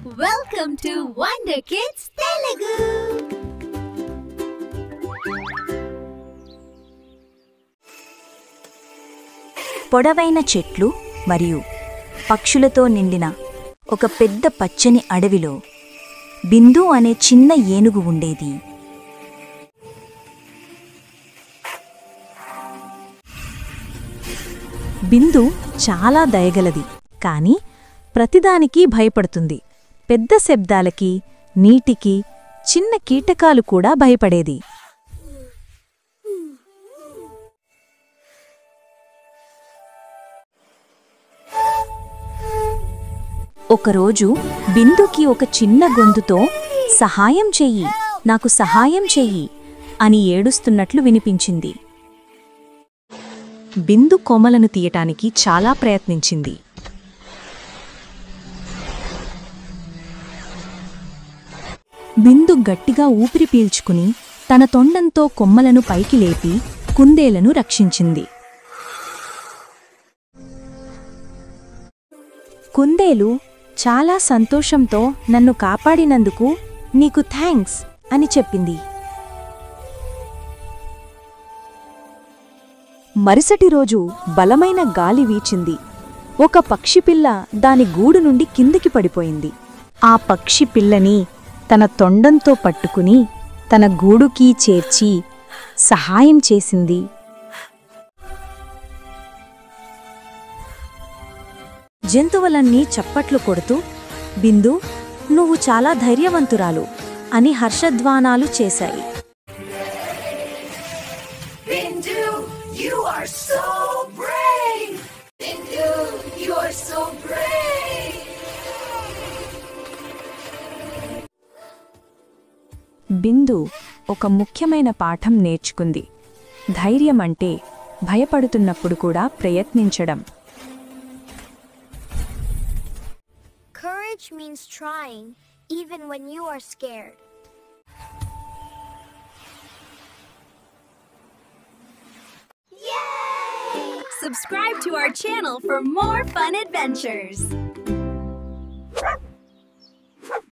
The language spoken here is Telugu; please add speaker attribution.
Speaker 1: Welcome to Wonder Kids Telugu.
Speaker 2: పొడవైన చెట్లు మరియు పక్షులతో నిండిన ఒక పెద్ద పచ్చని అడవిలో బిందు అనే చిన్న ఏనుగు ఉండేది. బిందు చాలా దయగలది, కాని ప్రతిదానికి భయపడుతుంది. పెద్ద శబ్దాలకి, నీటికి, చిన్న కీటకాలు కూడా భయపడేది. ఒకరోజు బిందుకి ఒక చిన్న గొంతుతో సహాయం చెయ్యి, నాకు సహాయం చెయ్యి అని ఏడుస్తున్నట్లు వినిపించింది. బిందు కొమ్మలను తీయటానికి చాలా ప్రయత్నించింది. బిందు గట్టిగా ఊపిరి పీల్చుకుని తన తొండంతో కొమ్మలను పైకి లేపి కుందేలను రక్షించింది. కుందేలు చాలా సంతోషంతో నన్ను కాపాడినందుకు నీకు థ్యాంక్స్ అని చెప్పింది. మరుసటి రోజు బలమైన గాలి వీచింది. ఒక పక్షిపిల్ల దాని గూడు నుండి కిందికి పడిపోయింది. ఆ పక్షి పిల్లని తన తొండంతో పట్టుకుని తన గూడుకి చేర్చి సహాయం చేసింది. జంతువులన్నీ చప్పట్లు కొడుతూ, బిందు, నువ్వు చాలా ధైర్యవంతురాలు అని హర్షధ్వానాలు చేశాయి.
Speaker 1: You are so brave! Bindu, you are so brave!
Speaker 2: బిందు ఒక ముఖ్యమైన పాఠం నేర్చుకుంది. ధైర్యం అంటే భయపడుతున్నప్పుడు కూడా ప్రయత్నించడం.
Speaker 3: Courage means trying even when you are scared.
Speaker 1: Subscribe to our channel for more fun adventures.